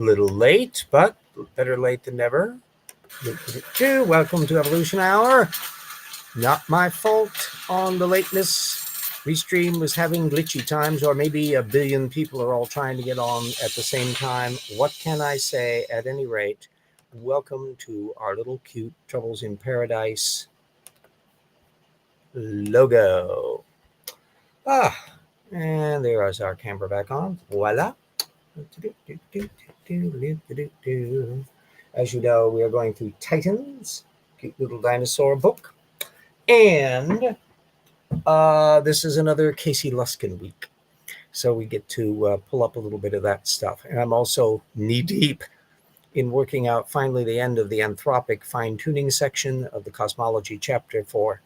Little late, but better late than never. Welcome to Evolution Hour. Not my fault on the lateness. Restream was having glitchy times, or maybe a billion people are all trying to get on at the same time. What can I say? At any rate, welcome to our little cute Troubles in Paradise logo. And there is our camera back on. Voila. As you know, we are going through Titans, cute little dinosaur book. And this is another Casey Luskin week. So we get to pull up a little bit of that stuff. And I'm also knee-deep in working out finally the end of the Anthropic fine-tuning section of the cosmology chapter for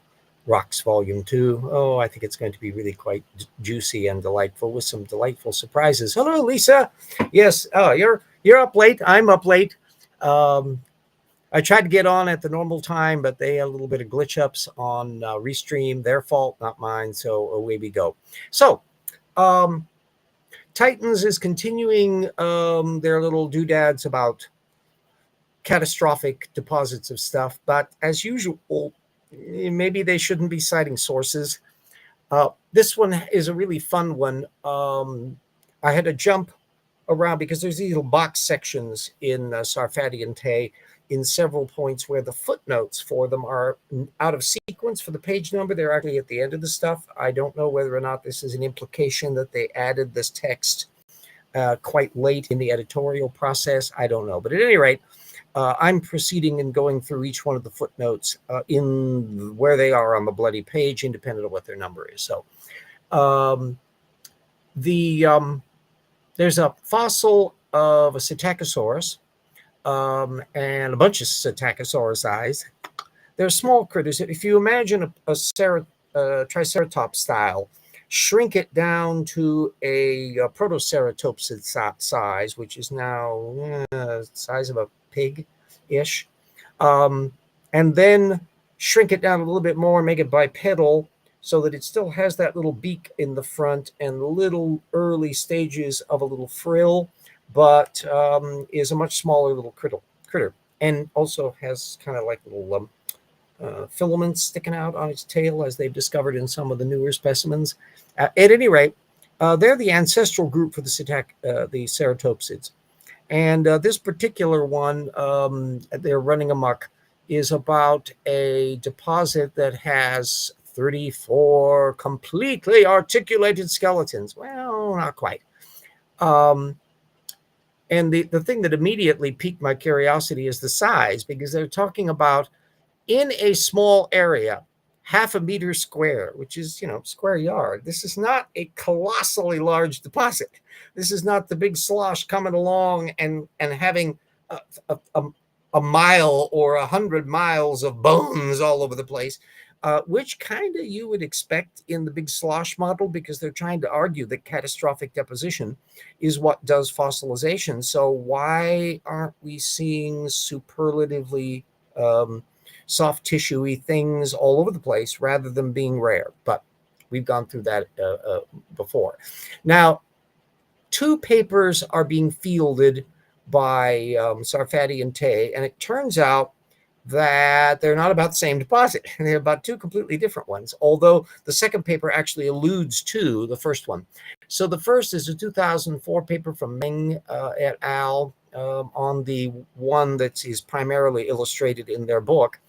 Rocks Volume 2. Oh, I think it's going to be really quite juicy and delightful with some delightful surprises. Hello, Lisa. Yes, you're up late. I'm up late. I tried to get on at the normal time, but they had a little bit of glitch ups on Restream. Their fault, not mine. So away we go. So Titans is continuing their little doodads about catastrophic deposits of stuff. But as usual, maybe they shouldn't be citing sources. This one is a really fun one. I had to jump around because there's these little box sections in Staufen1 in several points where the footnotes for them are out of sequence for the page number. They're actually at the end of the stuff. I don't know whether or not this is an implication that they added this text quite late in the editorial process. I don't know. But at any rate, I'm proceeding and going through each one of the footnotes in where they are on the bloody page, independent of what their number is. So there's a fossil of a Psittacosaurus and a bunch of Psittacosaurus eyes. They're small critters. If you imagine a Triceratops style, shrink it down to a Protoceratopsid size, which is now size of a pig-ish, and then shrink it down a little bit more, make it bipedal, so that it still has that little beak in the front and little early stages of a little frill, but is a much smaller little critter, and also has kind of like little filaments sticking out on its tail, as they've discovered in some of the newer specimens. At any rate, they're the ancestral group for the ceratopsids. And this particular one, they're running amok, is about a deposit that has 34 completely articulated skeletons. Well, not quite. And the thing that immediately piqued my curiosity is the size, because they're talking about in a small area, 0.5 meter square, which is, square yard. This is not a colossally large deposit. This is not the big slosh coming along and having a mile or 100 miles of bones all over the place, which kind of you would expect in the big slosh model, because they're trying to argue that catastrophic deposition is what does fossilization. So why aren't we seeing superlatively soft tissue-y things all over the place rather than being rare? But we've gone through that before. Now, 2 papers are being fielded by Staufen1, and it turns out that they're not about the same deposit. They're about 2 completely different ones, although the second paper actually alludes to the first one. So the first is a 2004 paper from Meng et al. On the one that is primarily illustrated in their book.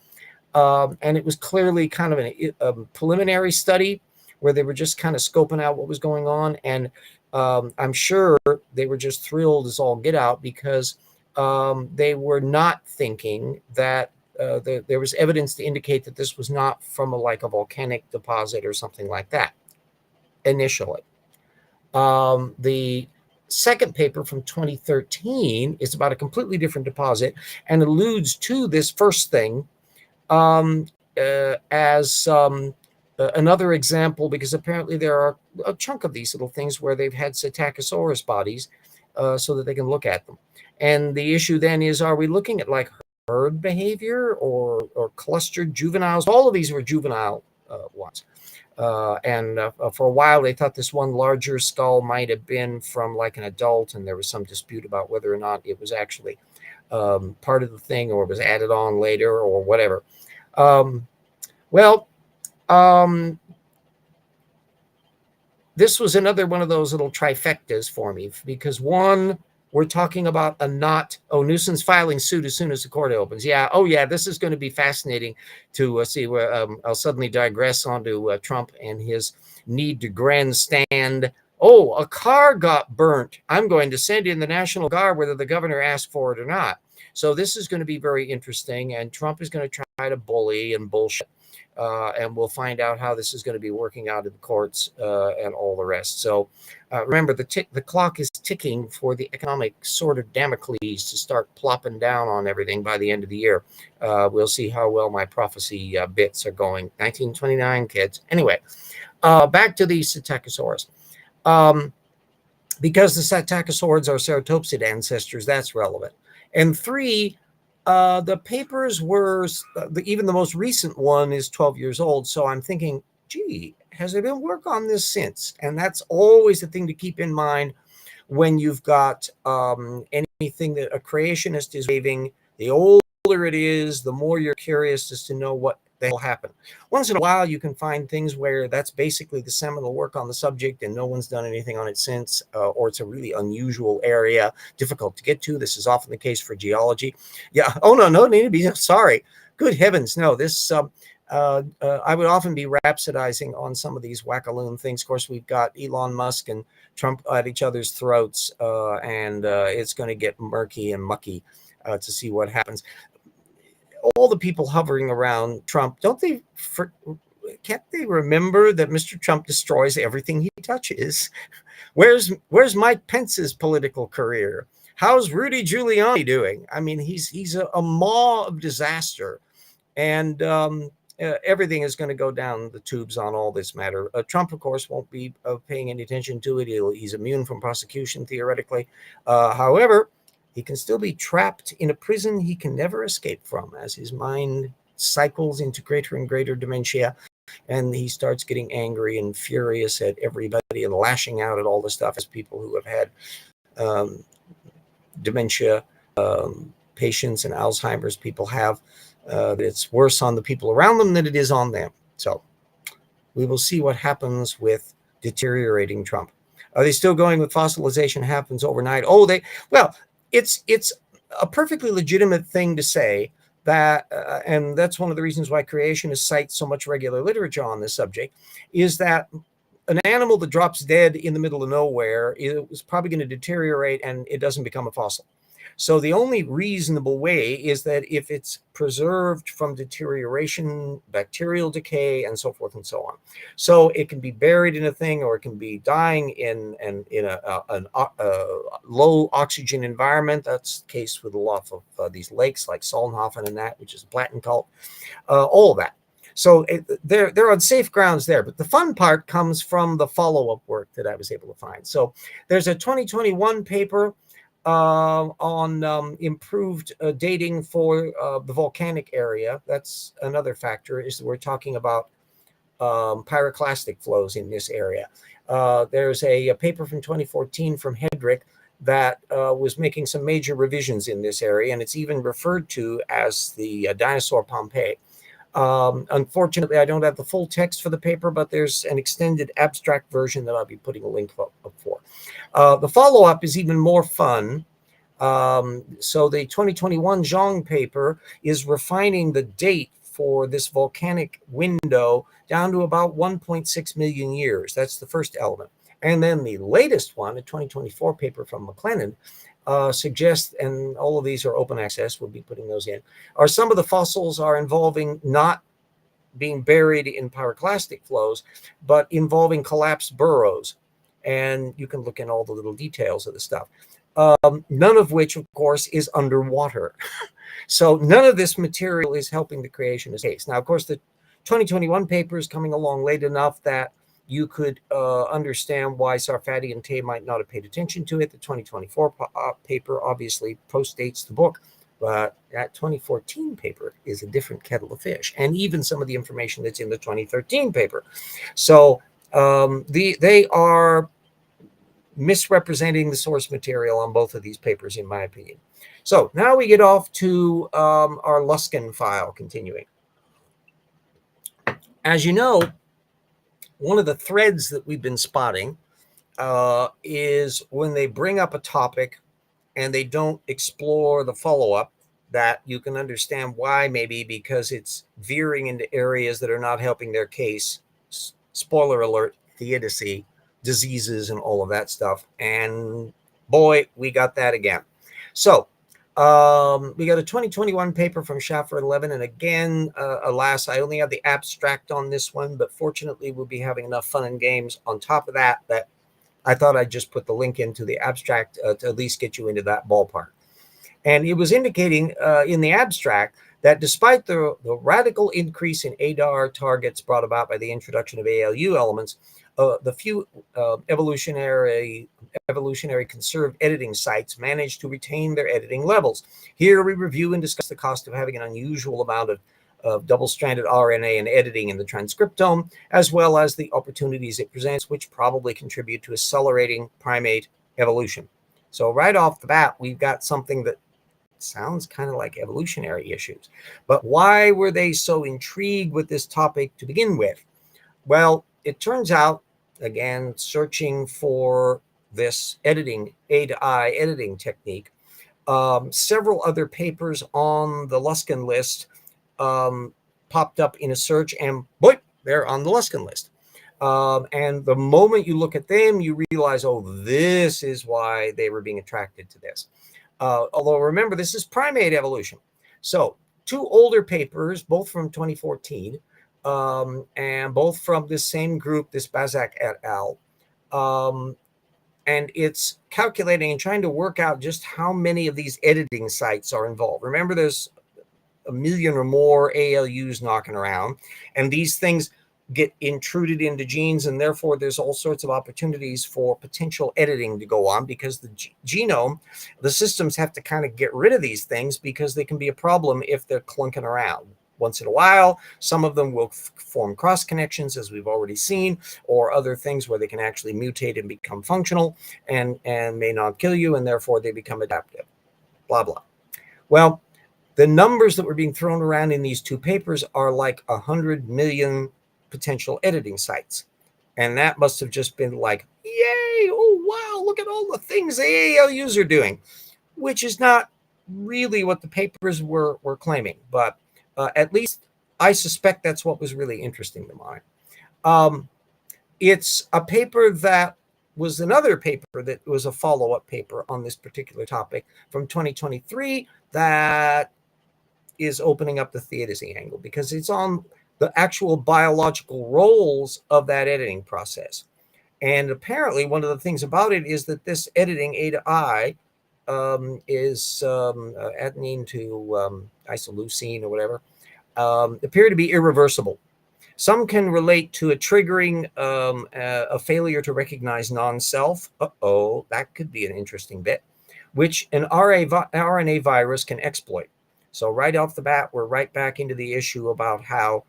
And it was clearly kind of a preliminary study where they were just kind of scoping out what was going on. And I'm sure they were just thrilled as all get out, because they were not thinking that there was evidence to indicate that this was not from a volcanic deposit or something like that initially. The second paper from 2013 is about a completely different deposit and alludes to this first thing as another example, because apparently there are a chunk of these little things where they've had Psittacosaurus bodies so that they can look at them. And the issue then is, are we looking at herd behavior or clustered juveniles? All of these were juvenile ones. And for a while, they thought this one larger skull might have been from like an adult, and there was some dispute about whether or not it was actually part of the thing or was added on later or whatever. Um, well, um, this was another one of those little trifectas for me because one, we're talking about a not, Newsom's filing suit as soon as the court opens. Yeah, this is going to be fascinating to see where I'll suddenly digress onto Trump and his need to grandstand. Oh, a car got burnt. I'm going to send in the National Guard whether the governor asked for it or not. So this is going to be very interesting, and Trump is going to try to bully and bullshit. And we'll find out how this is going to be working out in the courts and all the rest. So remember, the clock is ticking for the economic sword of Damocles to start plopping down on everything by the end of the year. We'll see how well my prophecy bits are going. 1929, kids. Anyway, back to the Psittacosaurus. Because the Psittacosaurs are ceratopsid ancestors, that's relevant. And three, the papers were, even the most recent one is 12 years old. So I'm thinking, gee, has there been work on this since? And that's always the thing to keep in mind when you've got anything that a creationist is waving. The older it is, the more you're curious as to know what the hell happened. Once in a while, you can find things where that's basically the seminal work on the subject and no one's done anything on it since, or it's a really unusual area, difficult to get to. This is often the case for geology. Yeah. Oh, no need to be sorry. Good heavens. No, this, I would often be rhapsodizing on some of these wackaloon things. Of course, we've got Elon Musk and Trump at each other's throats, and it's going to get murky and mucky to see what happens. All the people hovering around Trump, can't they remember that Mr. Trump destroys everything he touches? Where's Mike Pence's political career? How's Rudy Giuliani doing? I mean, he's a maw of disaster, and everything is going to go down the tubes on all this matter. Trump, of course, won't be paying any attention to it. He's immune from prosecution, theoretically. However, he can still be trapped in a prison he can never escape from as his mind cycles into greater and greater dementia. And he starts getting angry and furious at everybody and lashing out at all the stuff as people who have had dementia, patients and Alzheimer's people have. It's worse on the people around them than it is on them. So we will see what happens with deteriorating Trump. Are they still going with fossilization happens overnight? It's a perfectly legitimate thing to say that, and that's one of the reasons why creationists cite so much regular literature on this subject, is that an animal that drops dead in the middle of nowhere is probably going to deteriorate and it doesn't become a fossil. So the only reasonable way is that if it's preserved from deterioration, bacterial decay, and so forth and so on. So it can be buried in a thing, or it can be dying in a low oxygen environment. That's the case with a lot of these lakes like Solnhofen and that, which is a platin cult, all of that. So they're on safe grounds there. But the fun part comes from the follow-up work that I was able to find. So there's a 2021 paper on improved dating for the volcanic area. That's another factor, is that we're talking about pyroclastic flows in this area. There's a paper from 2014 from Hedrick that was making some major revisions in this area, and it's even referred to as the dinosaur Pompeii. Unfortunately, I don't have the full text for the paper, but there's an extended abstract version that I'll be putting a link up for. The follow-up is even more fun. So the 2021 Zhang paper is refining the date for this volcanic window down to about 1.6 million years. That's the first element. And then the latest one, a 2024 paper from McLennan, suggests, and all of these are open access, we'll be putting those in, are some of the fossils are involving not being buried in pyroclastic flows, but involving collapsed burrows. And you can look in all the little details of the stuff. None of which, of course, is underwater. So none of this material is helping the creationist case. Now, of course, the 2021 paper is coming along late enough that you could understand why Sarfati and Tay might not have paid attention to it. The 2024 paper obviously postdates the book But that 2014 paper is a different kettle of fish, and even some of the information that's in the 2013 paper. So they are misrepresenting the source material on both of these papers, in my opinion. So now we get off to our Luskin file continuing. As you know, one of the threads that we've been spotting is when they bring up a topic and they don't explore the follow-up, that you can understand why, maybe because it's veering into areas that are not helping their case. Spoiler alert, theodicy, diseases, and all of that stuff. And boy, we got that again. So we got a 2021 paper from Schaffer and Levin. And again, alas, I only have the abstract on this one, but fortunately we'll be having enough fun and games on top of that I thought I'd just put the link into the abstract to at least get you into that ballpark. And it was indicating in the abstract that despite the radical increase in ADAR targets brought about by the introduction of ALU elements, the few evolutionary conserved editing sites managed to retain their editing levels. Here we review and discuss the cost of having an unusual amount of double-stranded RNA and editing in the transcriptome, as well as the opportunities it presents, which probably contribute to accelerating primate evolution. So right off the bat, we've got something that sounds kind of like evolutionary issues. But why were they so intrigued with this topic to begin with? Well, it turns out, again, searching for this editing, A-to-I editing technique, several other papers on the Luskin list popped up in a search, and boy, they're on the Luskin list. And the moment you look at them, you realize, oh, this is why they were being attracted to this. Although remember, this is primate evolution. So 2 older papers, both from 2014, and both from this same group, this Bazak et al. And it's calculating and trying to work out just how many of these editing sites are involved. Remember, there's a million or more ALUs knocking around, and these things get intruded into genes, and therefore there's all sorts of opportunities for potential editing to go on, because the genome, the systems have to kind of get rid of these things because they can be a problem if they're clunking around. Once in a while, some of them will form cross connections, as we've already seen, or other things where they can actually mutate and become functional and may not kill you, and therefore they become adaptive, blah, blah. Well, the numbers that were being thrown around in these 2 papers are like 100 million potential editing sites. And that must have just been like, yay, oh, wow, look at all the things the ALUs are doing, which is not really what the papers were claiming. But at least I suspect that's what was really interesting to mine. It's a paper that was another paper that was a follow-up paper on this particular topic from 2023 that is opening up the theodicy angle, because it's on the actual biological roles of that editing process. And apparently one of the things about it is that this editing A to I is adenine to isoleucine or whatever, appear to be irreversible. Some can relate to a triggering a failure to recognize non-self. Uh-oh, that could be an interesting bit, which an RNA virus can exploit. So right off the bat, we're right back into the issue about how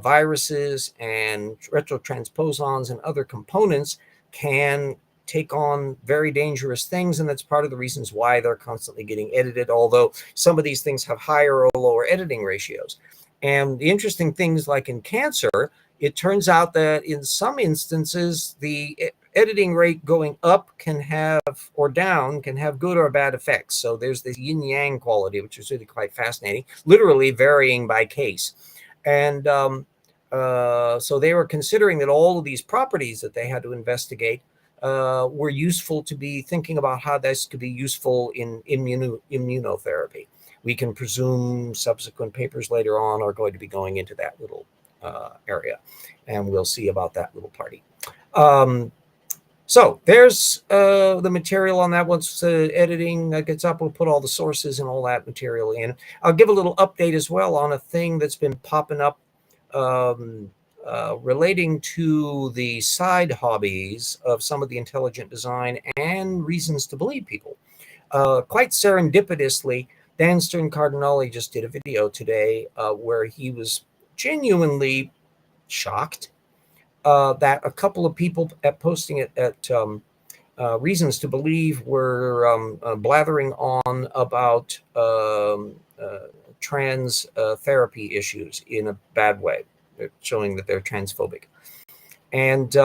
viruses and retrotransposons and other components can take on very dangerous things, and that's part of the reasons why they're constantly getting edited, although some of these things have higher or lower editing ratios. And the interesting things, like in cancer, it turns out that in some instances, the editing rate going up can have, or down, can have good or bad effects. So there's this yin-yang quality, which is really quite fascinating, literally varying by case. And so they were considering that all of these properties that they had to investigate were useful to be thinking about how this could be useful in immunotherapy. We can presume subsequent papers later on are going to be going into that little area, and we'll see about that little party. So there's the material on that. Once editing gets up, we'll put all the sources and all that material in. I'll give a little update as well on a thing that's been popping up relating to the side hobbies of some of the intelligent design and reasons to believe people. Quite serendipitously, Dan Stern Cardinale just did a video today where he was genuinely shocked that a couple of people posting it at Reasons to Believe were blathering on about trans therapy issues in a bad way, showing that they're transphobic. And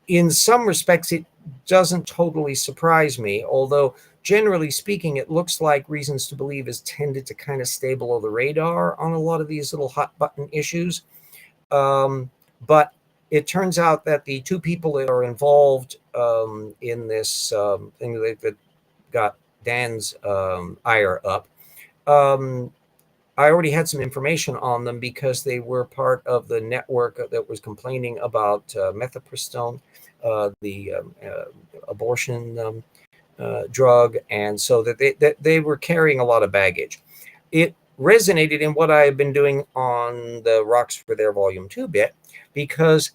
in some respects, it doesn't totally surprise me, although generally speaking, it looks like Reasons to Believe has tended to kind of stay below the radar on a lot of these little hot button issues. But it turns out that the two people that are involved in this thing that got Dan's ire up, I already had some information on them because they were part of the network that was complaining about mifepristone, the abortion drug, and so that they were carrying a lot of baggage. It resonated in what I have been doing on the Rocks for Their Volume 2 bit, because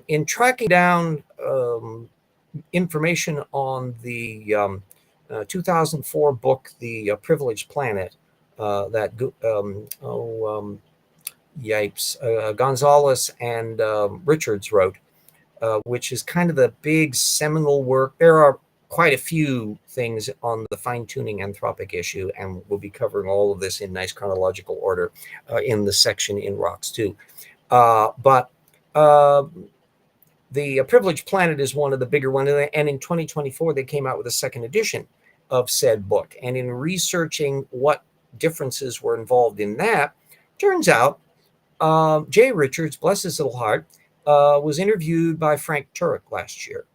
in tracking down information on the 2004 book, The Privileged Planet, Gonzalez and Richards wrote, which is kind of the big seminal work. There are quite a few things on the fine-tuning anthropic issue, and we'll be covering all of this in nice chronological order in the section in Rocks 2. But the Privileged Planet is one of the bigger ones, and in 2024 they came out with a second edition of said book. And in researching what differences were involved in that, turns out Jay Richards, bless his little heart, was interviewed by Frank Turek last year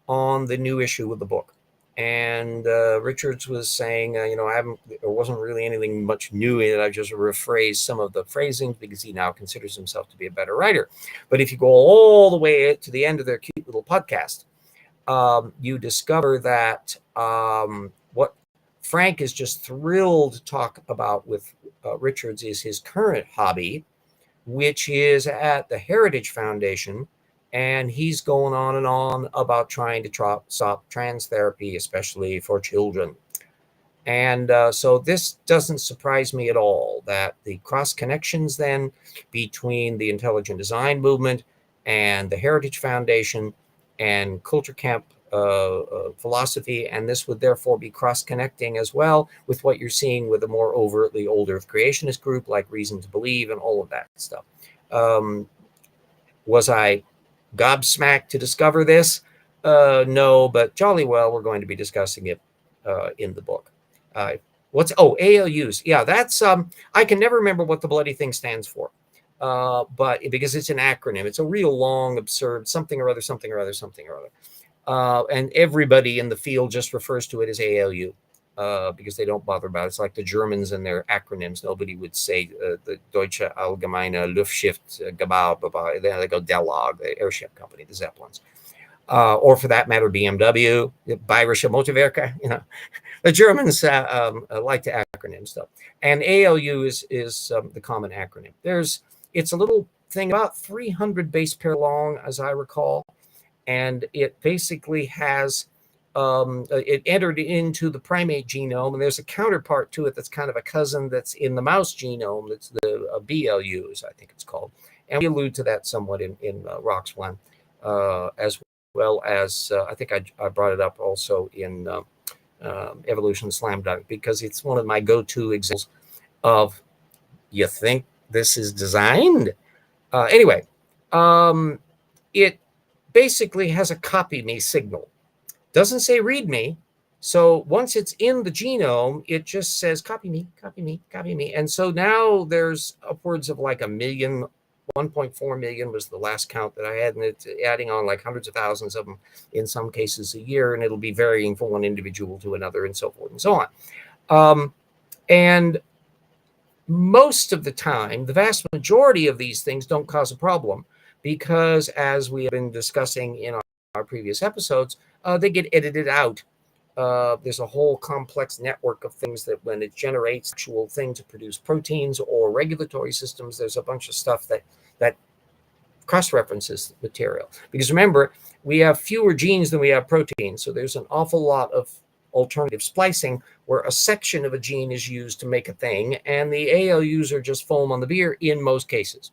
on the new issue of the book. And Richards was saying, there wasn't really anything much new in it. I just rephrased some of the phrasing because he now considers himself to be a better writer. But if you go all the way to the end of their cute little podcast, you discover that what Frank is just thrilled to talk about with Richards is his current hobby, which is at the Heritage Foundation. And he's going on and on about trying to stop trans therapy, especially for children. And so this doesn't surprise me at all, that the cross connections then between the intelligent design movement and the Heritage Foundation and culture camp philosophy, and this would therefore be cross-connecting as well with what you're seeing with a more overtly old Earth creationist group like Reason to Believe and all of that stuff. Was I gobsmacked to discover this? No, but jolly well, we're going to be discussing it in the book. ALUs? Yeah, that's I can never remember what the bloody thing stands for, but because it's an acronym, it's a real long, absurd something or other, something or other, something or other. And everybody in the field just refers to it as ALU because they don't bother about it. It's like the Germans and their acronyms. Nobody would say the Deutsche Allgemeine Luftschiffe, they go DELAG, the airship company, the Zeppelins. Or for that matter, BMW, Bayerische Motorwerke. The Germans like to acronym stuff. And ALU is the common acronym. It's a little thing about 300 base pair long, as I recall. And it basically has, it entered into the primate genome, and there's a counterpart to it that's kind of a cousin that's in the mouse genome. That's the BLUs, I think it's called. And we allude to that somewhat in Rocks 1, as well as, I think I brought it up also in Evolution Slam Dunk, because it's one of my go-to examples of, you think this is designed? Anyway, it basically has a copy me signal. Doesn't say read me. So once it's in the genome, it just says copy me, copy me, copy me. And so now there's upwards of like 1.4 million was the last count that I had, and it's adding on like hundreds of thousands of them in some cases a year, and it'll be varying from one individual to another and so forth and so on. And most of the time, the vast majority of these things don't cause a problem, because as we have been discussing in our previous episodes, they get edited out. There's a whole complex network of things that when it generates actual thing to produce proteins or regulatory systems, there's a bunch of stuff that cross-references material. Because remember, we have fewer genes than we have proteins. So there's an awful lot of alternative splicing, where a section of a gene is used to make a thing, and the ALUs are just foam on the beer in most cases.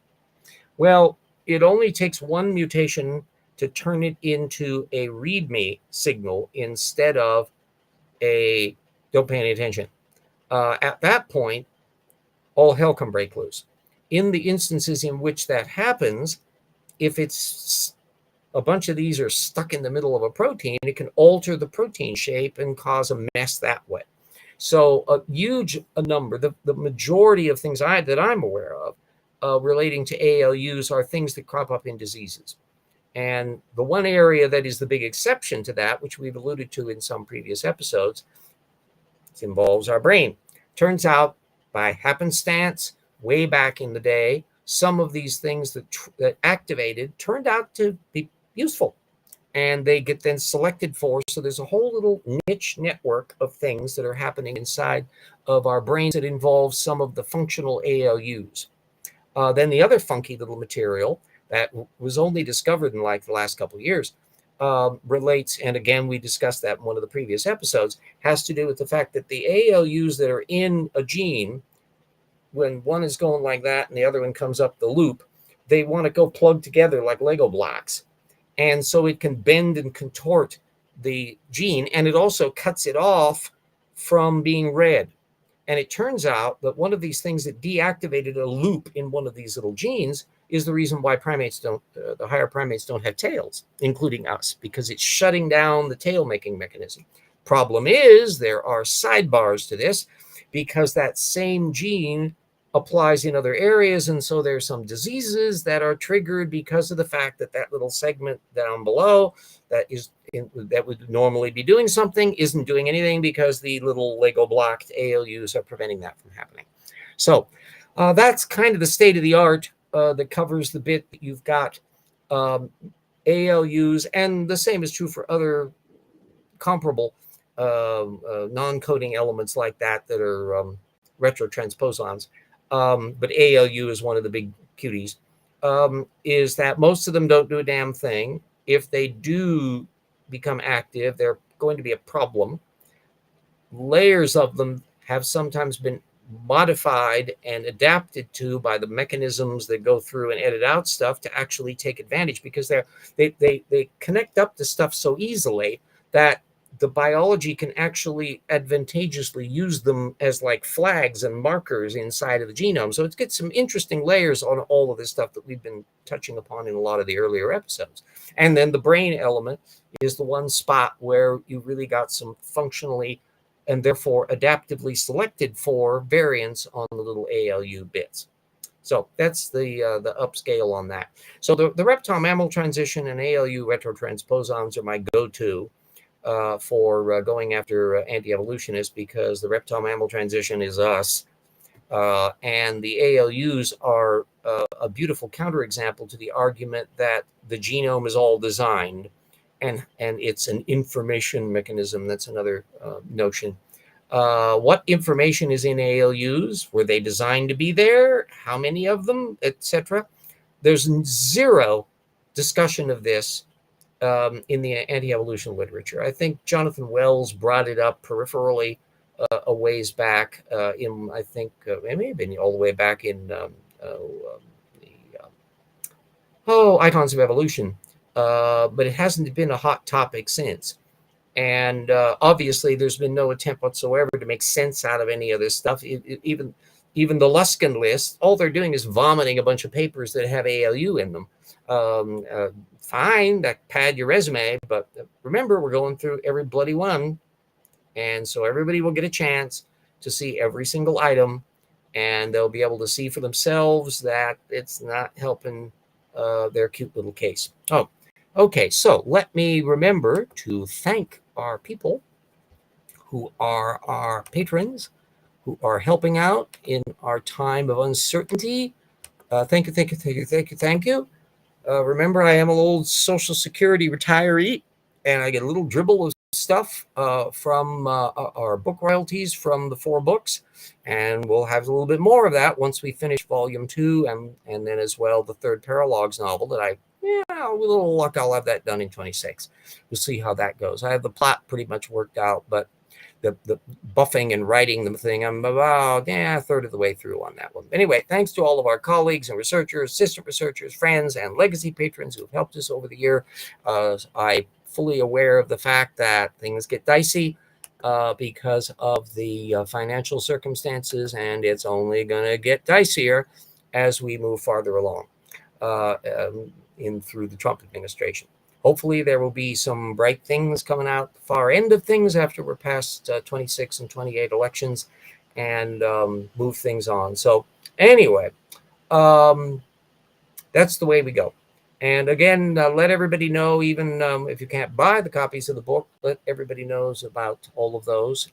Well, it only takes one mutation to turn it into a README signal instead of a don't pay any attention. At that point, all hell can break loose. In the instances in which that happens, if it's a bunch of these are stuck in the middle of a protein, it can alter the protein shape and cause a mess that way. So a huge number, the majority of things that I'm aware of relating to ALUs are things that crop up in diseases. And the one area that is the big exception to that, which we've alluded to in some previous episodes, involves our brain. Turns out, by happenstance, way back in the day, some of these things that activated turned out to be useful, and they get then selected for. So there's a whole little niche network of things that are happening inside of our brains that involve some of the functional ALUs. Then the other funky little material that was only discovered in like the last couple of years relates, and again, we discussed that in one of the previous episodes, has to do with the fact that the ALUs that are in a gene, when one is going like that and the other one comes up the loop, they want to go plug together like Lego blocks. And so it can bend and contort the gene, and it also cuts it off from being read. And it turns out that one of these things that deactivated a loop in one of these little genes is the reason why the higher primates don't have tails, including us, because it's shutting down the tail making mechanism. Problem is, there are sidebars to this, because that same gene applies in other areas, and so there's some diseases that are triggered because of the fact that that little segment down below that would normally be doing something isn't doing anything because the little Lego blocked ALUs are preventing that from happening. So that's kind of the state of the art that covers the bit that you've got ALUs, and the same is true for other comparable non-coding elements like that are retrotransposons. But ALU is one of the big cuties, is that most of them don't do a damn thing. If they do become active, they're going to be a problem. Layers of them have sometimes been modified and adapted to by the mechanisms that go through and edit out stuff to actually take advantage, because they connect up to stuff so easily that the biology can actually advantageously use them as like flags and markers inside of the genome. So it gets some interesting layers on all of this stuff that we've been touching upon in a lot of the earlier episodes. And then the brain element is the one spot where you really got some functionally and therefore adaptively selected for variants on the little ALU bits. So that's the upscale on that. So the reptile mammal transition and ALU retrotransposons are my go-to for going after anti-evolutionists, because the reptile mammal transition is us. And the ALUs are a beautiful counterexample to the argument that the genome is all designed, and it's an information mechanism. That's another notion. What information is in ALUs? Were they designed to be there? How many of them, etc.? There's zero discussion of this in the anti-evolution literature. I think Jonathan Wells brought it up peripherally a ways back in, I think, it may have been all the way back in Icons of Evolution, but it hasn't been a hot topic since. And obviously, there's been no attempt whatsoever to make sense out of any of this stuff. Even the Luskin list, all they're doing is vomiting a bunch of papers that have ALU in them. Fine, that pad your resume, but remember, we're going through every bloody one. And so everybody will get a chance to see every single item, and they'll be able to see for themselves that it's not helping their cute little case. Oh, okay. So let me remember to thank our people who are our patrons, who are helping out in our time of uncertainty. Thank you. Remember, I am an old Social Security retiree, and I get a little dribble of stuff from our book royalties from the 4 books, and we'll have a little bit more of that once we finish Volume 2, and then as well the 3rd Paralogs novel that with a little luck, I'll have that done in 26. We'll see how that goes. I have the plot pretty much worked out, but the buffing and writing the thing. I'm about a third of the way through on that one. Anyway, thanks to all of our colleagues and researchers, assistant researchers, friends, and legacy patrons who have helped us over the year. I'm fully aware of the fact that things get dicey because of the financial circumstances, and it's only going to get dicier as we move farther along in through the Trump administration. Hopefully, there will be some bright things coming out the far end of things after we're past 26 and 28 elections and move things on. So anyway, that's the way we go. And again, let everybody know, even if you can't buy the copies of the book, let everybody knows about all of those.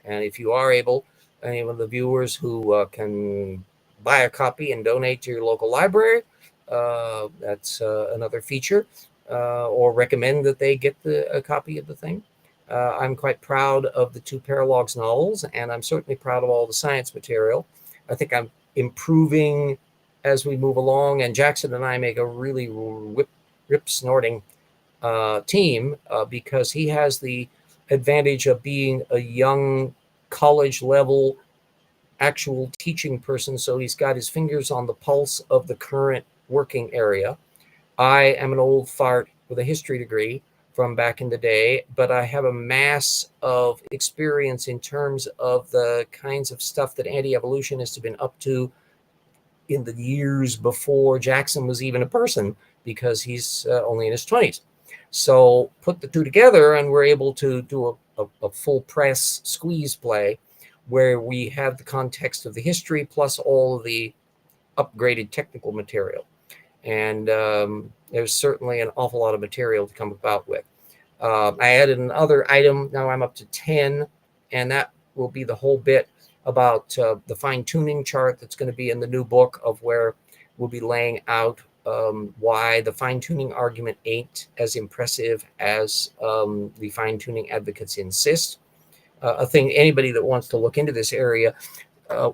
And if you are able, any of the viewers who can buy a copy and donate to your local library, that's another feature, or recommend that they get a copy of the thing. I'm quite proud of the 2 Paralogs novels, and I'm certainly proud of all the science material. I think I'm improving as we move along, and Jackson and I make a really rip-snorting team because he has the advantage of being a young college-level actual teaching person, so he's got his fingers on the pulse of the current working area. I am an old fart with a history degree from back in the day, but I have a mass of experience in terms of the kinds of stuff that anti-evolutionists have been up to in the years before Jackson was even a person, because he's only in his 20s. So put the two together and we're able to do a full press squeeze play where we have the context of the history plus all of the upgraded technical material. And there's certainly an awful lot of material to come about with. I added another item. Now I'm up to 10, and that will be the whole bit about the fine-tuning chart that's going to be in the new book, of where we'll be laying out why the fine-tuning argument ain't as impressive as the fine-tuning advocates insist. A thing, anybody that wants to look into this area,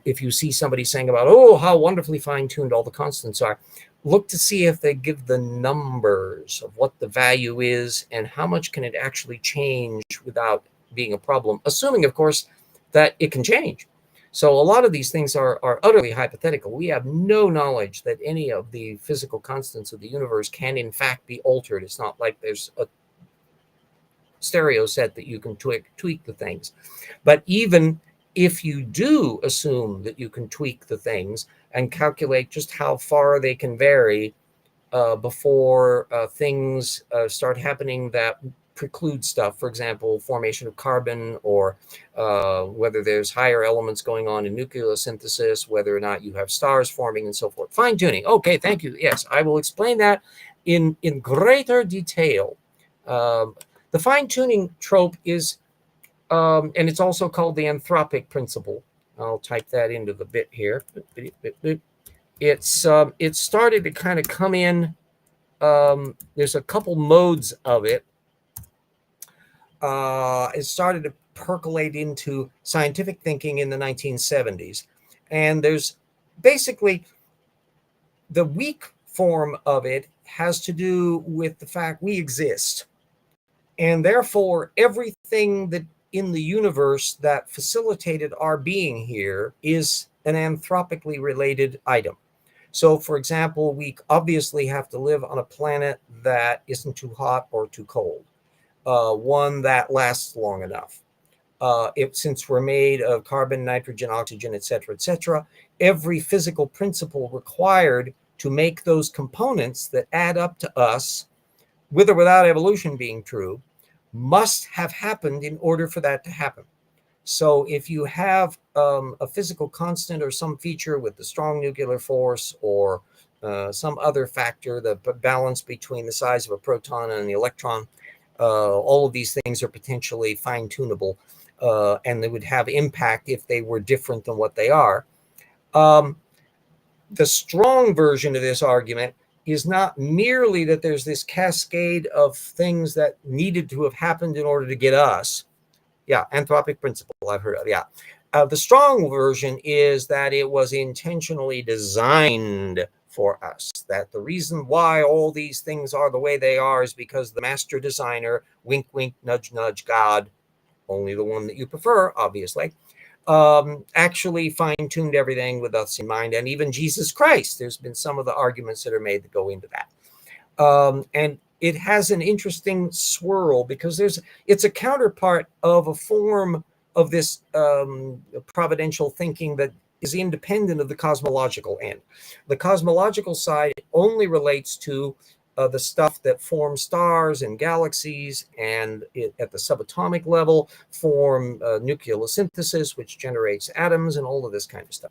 if you see somebody saying about, oh, how wonderfully fine-tuned all the constants are, look to see if they give the numbers of what the value is and how much can it actually change without being a problem, assuming, of course, that it can change. So a lot of these things are utterly hypothetical. We have no knowledge that any of the physical constants of the universe can in fact be altered. It's not like there's a stereo set that you can tweak the things. But even if you do assume that you can tweak the things and calculate just how far they can vary before things start happening that preclude stuff, for example, formation of carbon, or whether there's higher elements going on in nucleosynthesis, whether or not you have stars forming and so forth. Fine tuning. Okay, thank you. Yes, I will explain that in greater detail. The fine tuning trope is, and it's also called the Anthropic principle. I'll type that into the bit here. It's started to kind of come in. There's a couple modes of it. It started to percolate into scientific thinking in the 1970s. And there's basically the weak form of it has to do with the fact we exist. And therefore, everything that in the universe that facilitated our being here is an anthropically related item. So, for example, we obviously have to live on a planet that isn't too hot or too cold. One that lasts long enough. Since we're made of carbon, nitrogen, oxygen, etc., every physical principle required to make those components that add up to us, with or without evolution being true, must have happened in order for that to happen. So if you have a physical constant or some feature with the strong nuclear force, or some other factor, the balance between the size of a proton and the electron, all of these things are potentially fine-tunable, and they would have impact if they were different than what they are. The strong version of this argument is not merely that there's this cascade of things that needed to have happened in order to get us. Yeah, anthropic principle, I've heard of, yeah. The strong version is that it was intentionally designed for us, that the reason why all these things are the way they are is because the master designer, wink, wink, nudge, nudge, God, only the one that you prefer, obviously, actually fine-tuned everything with us in mind, and even Jesus Christ. There's been some of the arguments that are made that go into that. And it has an interesting swirl because it's a counterpart of a form of this providential thinking that is independent of the cosmological end. The cosmological side only relates to the stuff that forms stars and galaxies, and at the subatomic level form nucleosynthesis, which generates atoms and all of this kind of stuff.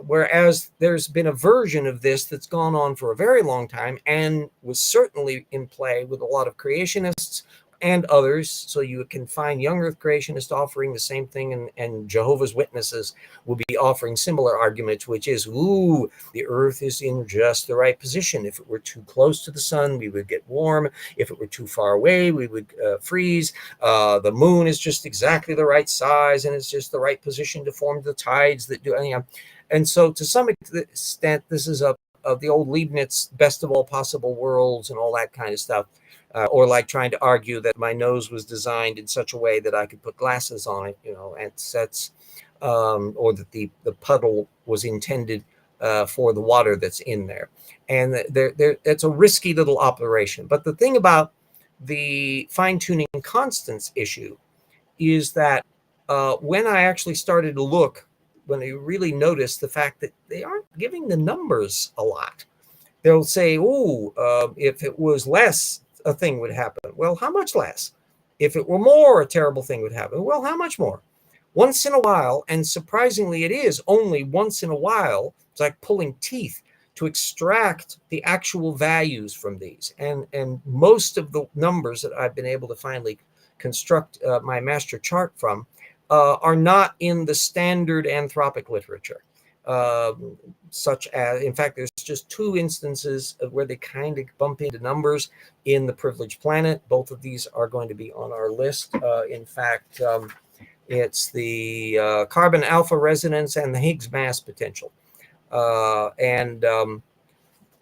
Whereas there's been a version of this that's gone on for a very long time and was certainly in play with a lot of creationists and others. So you can find young earth creationists offering the same thing, and Jehovah's Witnesses will be offering similar arguments, which is, ooh, the earth is in just the right position. If it were too close to the sun, we would get warm. If it were too far away, we would freeze. The moon is just exactly the right size, and it's just the right position to form the tides that do. And so to some extent, this is the old Leibniz best of all possible worlds and all that kind of stuff. Or like trying to argue that my nose was designed in such a way that I could put glasses on it, and sets, or that the puddle was intended for the water that's in there. And it's a risky little operation. But the thing about the fine-tuning constants issue is that when I actually started to look, when I really noticed the fact that they aren't giving the numbers a lot. They'll say, if it was less, a thing would happen. Well, how much less? If it were more, a terrible thing would happen. Well, how much more? Once in a while, and surprisingly, it is only once in a while. It's like pulling teeth to extract the actual values from these. And most of the numbers that I've been able to finally construct my master chart from are not in the standard anthropic literature. Such as, in fact, there's just 2 instances of where they kind of bump into numbers in the privileged planet. Both of these are going to be on our list. In fact, it's the carbon alpha resonance and the Higgs mass potential. And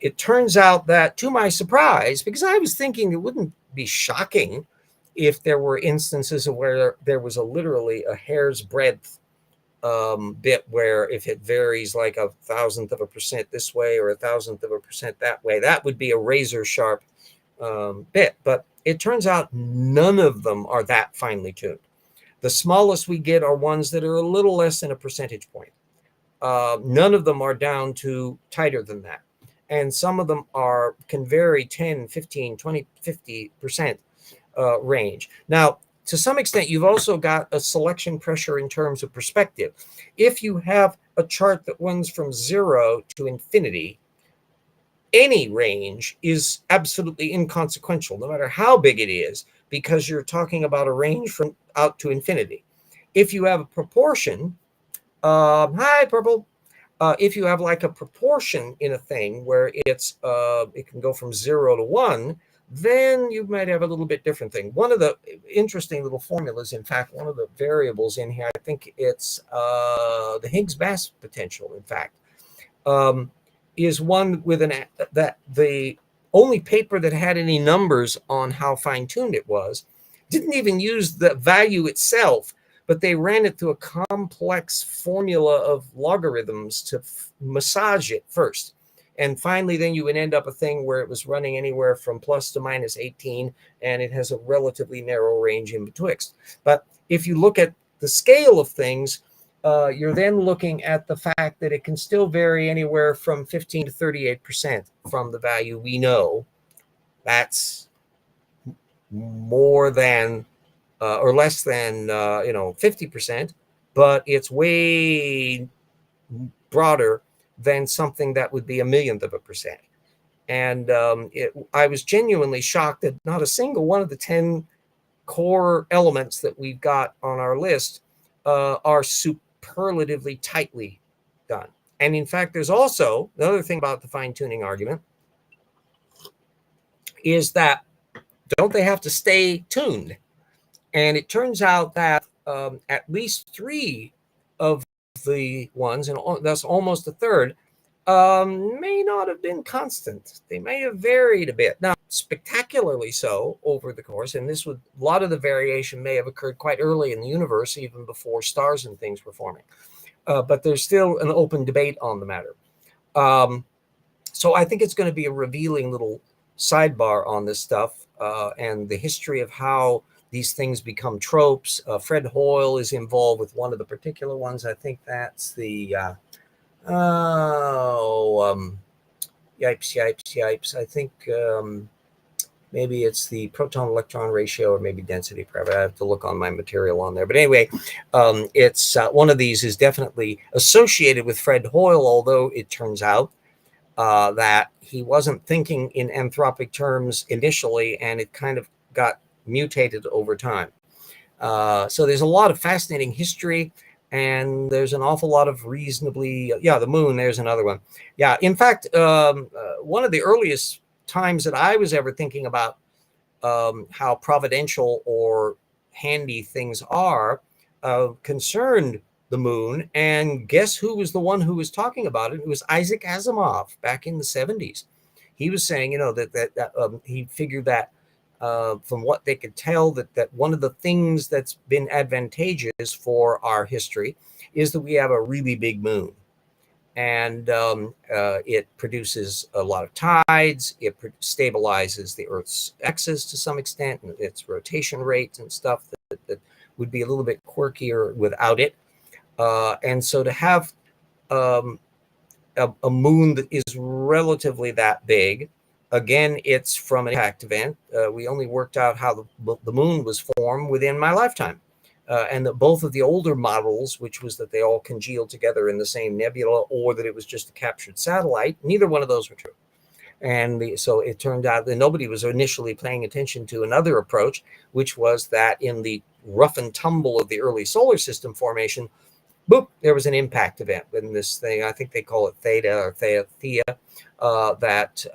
it turns out that, to my surprise, because I was thinking it wouldn't be shocking if there were instances of where there was literally a hair's breadth bit where if it varies like 0.000% this way or 0.000% that way, that would be a razor sharp bit. But it turns out none of them are that finely tuned. The smallest we get are ones that are a little less than a percentage point. None of them are down to tighter than that. And some of them can vary 10, 15, 20, 50% range. Now, to some extent, you've also got a selection pressure in terms of perspective. If you have a chart that runs from 0 to infinity, any range is absolutely inconsequential, no matter how big it is, because you're talking about a range from out to infinity. If you have a proportion, hi, Purple. If you have like a proportion in a thing where it can go from 0 to 1, then you might have a little bit different thing. One of the interesting little formulas, in fact, one of the variables in here, I think it's the Higgs mass potential, in fact, is one with that the only paper that had any numbers on how fine-tuned it was didn't even use the value itself, but they ran it through a complex formula of logarithms to massage it first. And finally, then you would end up a thing where it was running anywhere from plus to minus 18, and it has a relatively narrow range in betwixt. But if you look at the scale of things, you're then looking at the fact that it can still vary anywhere from 15 to 38% from the value we know. That's more than or less than 50%, but it's way broader than something that would be a millionth of a percent. And I was genuinely shocked that not a single one of the 10 core elements that we've got on our list are superlatively tightly done. And in fact, there's also another thing about the fine-tuning argument is that don't they have to stay tuned? And it turns out that at least 3 of the ones, and that's almost a third, may not have been constant. They may have varied a bit. Now, spectacularly so over the course, and this would a lot of the variation may have occurred quite early in the universe, even before stars and things were forming. But there's still an open debate on the matter. So I think it's going to be a revealing little sidebar on this stuff and the history of how these things become tropes. Fred Hoyle is involved with one of the particular ones. I think that's the yipes. I think maybe it's the proton-electron ratio or maybe density. Probably I have to look on my material on there. But anyway, it's one of these is definitely associated with Fred Hoyle, although it turns out that he wasn't thinking in anthropic terms initially, and it kind of got mutated over time. So there's a lot of fascinating history, and there's an awful lot of reasonably, the moon, there's another one. Yeah, in fact, one of the earliest times that I was ever thinking about how providential or handy things are concerned the moon. And guess who was the one who was talking about it? It was Isaac Asimov back in the 70s. He was saying, that he figured that from what they could tell, that one of the things that's been advantageous for our history is that we have a really big moon. And it produces a lot of tides. It stabilizes the Earth's axis to some extent, and its rotation rates and stuff that would be a little bit quirkier without it. And so to have a moon that is relatively that big, again, it's from an impact event. We only worked out how the moon was formed within my lifetime. And that both of the older models, which was that they all congealed together in the same nebula, or that it was just a captured satellite, neither one of those were true. And so it turned out that nobody was initially paying attention to another approach, which was that in the rough and tumble of the early solar system formation, boop, there was an impact event in this thing. I think they call it theta or thea, that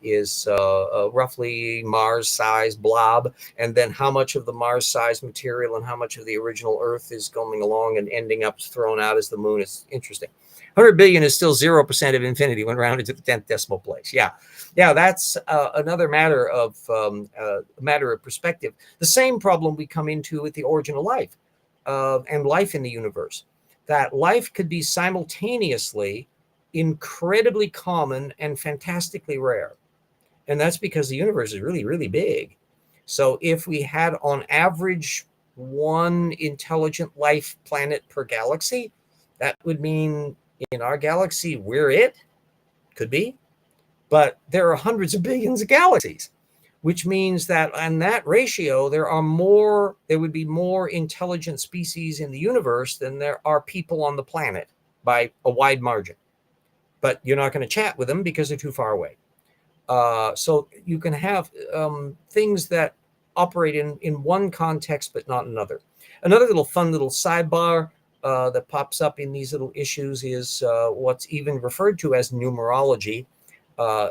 is a roughly Mars-sized blob. And then how much of the Mars-sized material and how much of the original Earth is going along and ending up thrown out as the moon is interesting. 100 billion is still 0% of infinity when rounded to the 10th decimal place. Yeah, that's another matter of perspective. The same problem we come into with the origin of life and life in the universe. That life could be simultaneously incredibly common and fantastically rare. And that's because the universe is really, really big. So if we had on average one intelligent life planet per galaxy, that would mean in our galaxy, we're it. Could be. But there are hundreds of billions of galaxies, which means that on that ratio, there would be more intelligent species in the universe than there are people on the planet by a wide margin. But you're not going to chat with them because they're too far away. So you can have things that operate in one context, but not another. Another fun little sidebar that pops up in these little issues is what's even referred to as numerology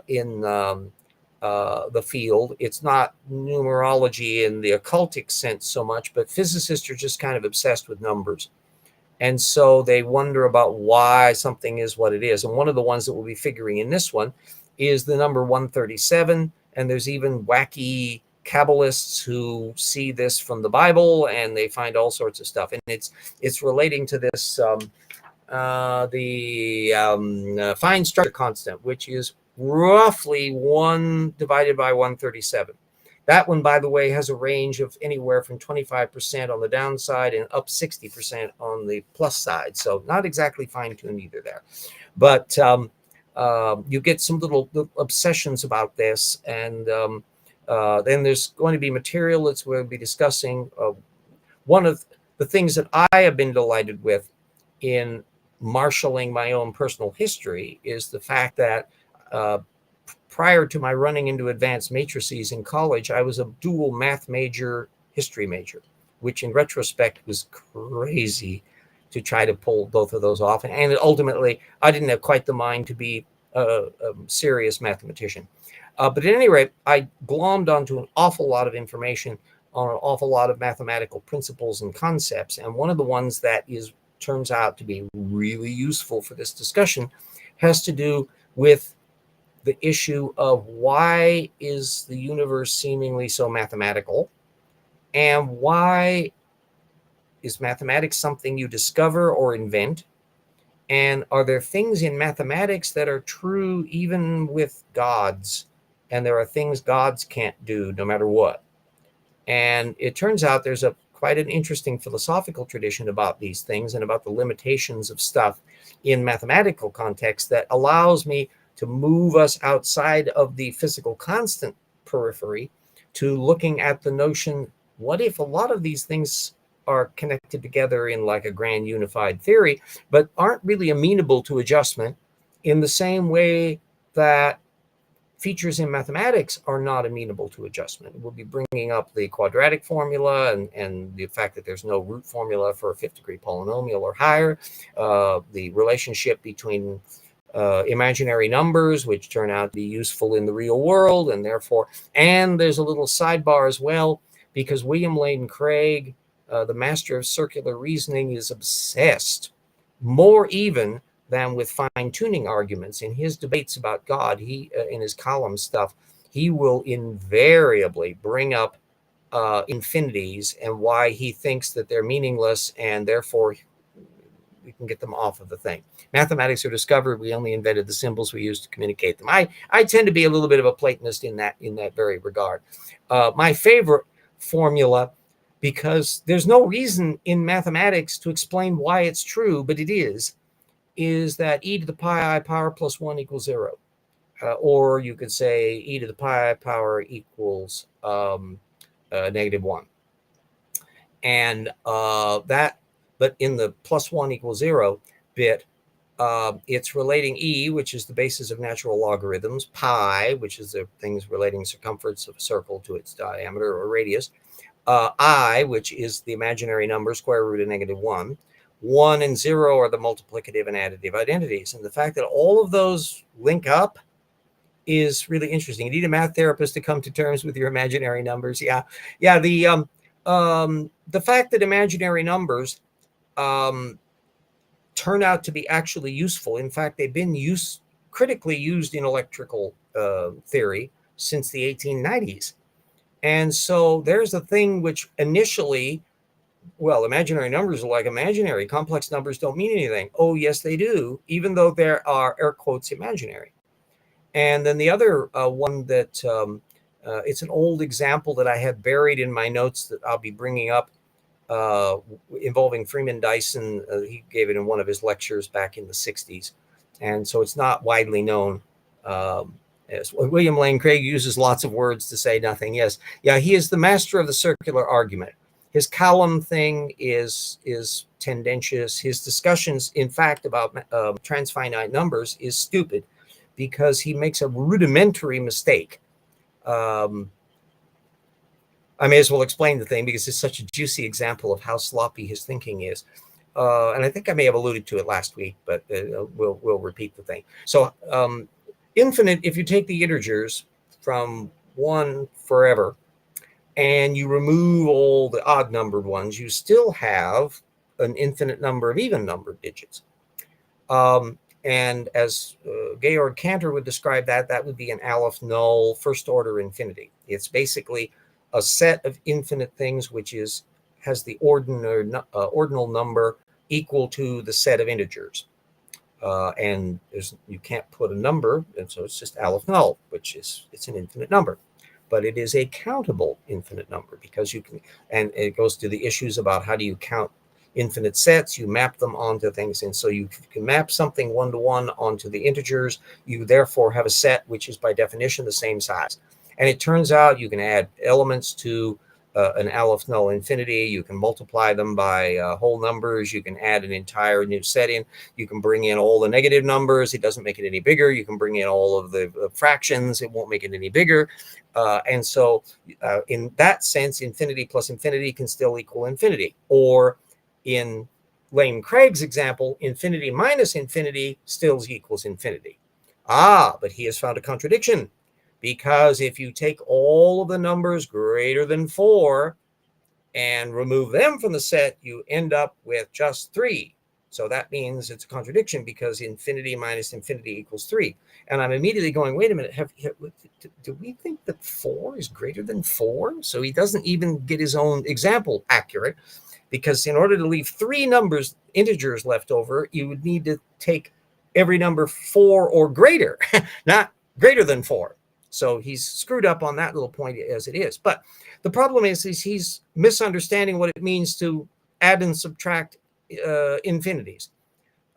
in the field. It's not numerology in the occultic sense so much, but physicists are just kind of obsessed with numbers. And so they wonder about why something is what it is. And one of the ones that we'll be figuring in this one is the number 137. And there's even wacky Kabbalists who see this from the Bible, and they find all sorts of stuff. And it's relating to this, fine structure constant, which is roughly 1 divided by 137. That one, by the way, has a range of anywhere from 25% on the downside and up 60% on the plus side. So not exactly fine-tuned either there. But you get some little obsessions about this. And then there's going to be material that we'll be discussing. One of the things that I have been delighted with in marshaling my own personal history is the fact that prior to my running into advanced matrices in college, I was a dual math major, history major, which in retrospect was crazy to try to pull both of those off. And ultimately, I didn't have quite the mind to be a serious mathematician. But at any rate, I glommed onto an awful lot of information on an awful lot of mathematical principles and concepts. And one of the ones that turns out to be really useful for this discussion has to do with the issue of why is the universe seemingly so mathematical, and why is mathematics something you discover or invent? And are there things in mathematics that are true even with gods? And there are things gods can't do no matter what. And it turns out there's a quite an interesting philosophical tradition about these things and about the limitations of stuff in mathematical context that allows me to move us outside of the physical constant periphery to looking at the notion, what if a lot of these things are connected together in like a grand unified theory, but aren't really amenable to adjustment in the same way that features in mathematics are not amenable to adjustment. We'll be bringing up the quadratic formula and the fact that there's no root formula for a fifth degree polynomial or higher, the relationship between imaginary numbers, which turn out to be useful in the real world, and therefore, and there's a little sidebar as well, because William Lane Craig, the master of circular reasoning, is obsessed, more even than with fine-tuning arguments. In his debates about God, he in his column stuff, he will invariably bring up infinities and why he thinks that they're meaningless, and therefore we can get them off of the thing. Mathematics are discovered. We only invented the symbols we use to communicate them. I tend to be a little bit of a Platonist in that very regard. My favorite formula, because there's no reason in mathematics to explain why it's true, but it is that e to the pi I power plus 1 equals 0. Or you could say e to the pi I power equals negative 1. And but in the plus 1 equals 0 bit, it's relating e, which is the basis of natural logarithms, pi, which is the things relating circumference of a circle to its diameter or radius, I, which is the imaginary number, square root of negative 1. 1 and 0 are the multiplicative and additive identities. And the fact that all of those link up is really interesting. You need a math therapist to come to terms with your imaginary numbers. Yeah. The fact that imaginary numbers turn out to be actually useful. In fact, they've been critically used in electrical theory since the 1890s. And so there's a thing which initially, well, imaginary numbers are like imaginary. Complex numbers don't mean anything. Oh, yes, they do, even though there are air quotes imaginary. And then the other one that it's an old example that I have buried in my notes that I'll be bringing up involving Freeman Dyson. He gave it in one of his lectures back in the 60s. And so it's not widely known. As William Lane Craig uses lots of words to say nothing. Yes. Yeah, he is the master of the circular argument. His column thing is tendentious. His discussions, in fact, about transfinite numbers is stupid because he makes a rudimentary mistake. I may as well explain the thing because it's such a juicy example of how sloppy his thinking is. And I think I may have alluded to it last week, but we'll repeat the thing. So infinite, if you take the integers from 1 forever, and you remove all the odd numbered ones, you still have an infinite number of even numbered digits. And as Georg Cantor would describe that, that would be an Aleph null first order infinity. It's basically a set of infinite things which has the ordinal number equal to the set of integers. And you can't put a number, and so it's just Aleph null, it's an infinite number. But it is a countable infinite number because you can, and it goes to the issues about how do you count infinite sets. You map them onto things, and so you can map something 1-to-1 onto the integers. You therefore have a set which is by definition the same size. And it turns out you can add elements to an Aleph null infinity. You can multiply them by whole numbers. You can add an entire new set in. You can bring in all the negative numbers. It doesn't make it any bigger. You can bring in all of the fractions. It won't make it any bigger. And so in that sense, infinity plus infinity can still equal infinity. Or in Lane Craig's example, infinity minus infinity still equals infinity. But he has found a contradiction. Because if you take all of the numbers greater than 4 and remove them from the set, you end up with just 3. So that means it's a contradiction because infinity minus infinity equals 3. And I'm immediately going, wait a minute, do we think that 4 is greater than 4? So he doesn't even get his own example accurate, because in order to leave 3 numbers, integers left over, you would need to take every number 4 or greater, not greater than 4. So he's screwed up on that little point as it is. But the problem is he's misunderstanding what it means to add and subtract infinities.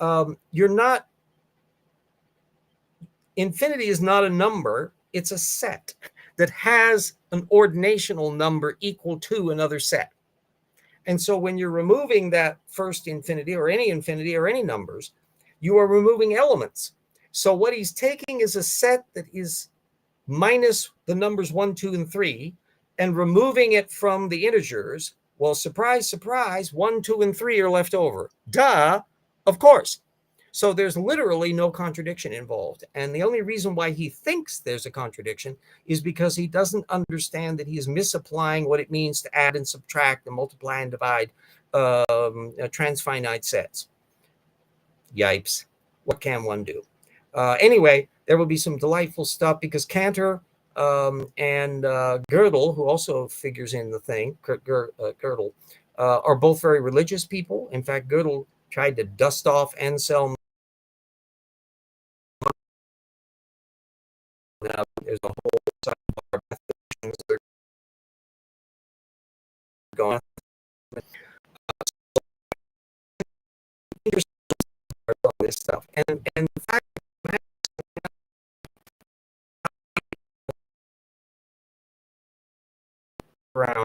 You're not, infinity is not a number, it's a set that has an ordinational number equal to another set. And so when you're removing that first infinity or any numbers, you are removing elements. So what he's taking is a set that is minus the numbers 1, 2, and 3, and removing it from the integers. Well, surprise, surprise, 1, 2, and 3 are left over. Duh, of course. So there's literally no contradiction involved. And the only reason why he thinks there's a contradiction is because he doesn't understand that he is misapplying what it means to add and subtract and multiply and divide transfinite sets. Yipes. What can one do? Anyway, there will be some delightful stuff because Cantor and Gödel, who also figures in the thing, Gödel, are both very religious people. In fact, Gödel tried to dust off Anselm. Now there's a whole sidebar of things that are going on. All this stuff, and the fact around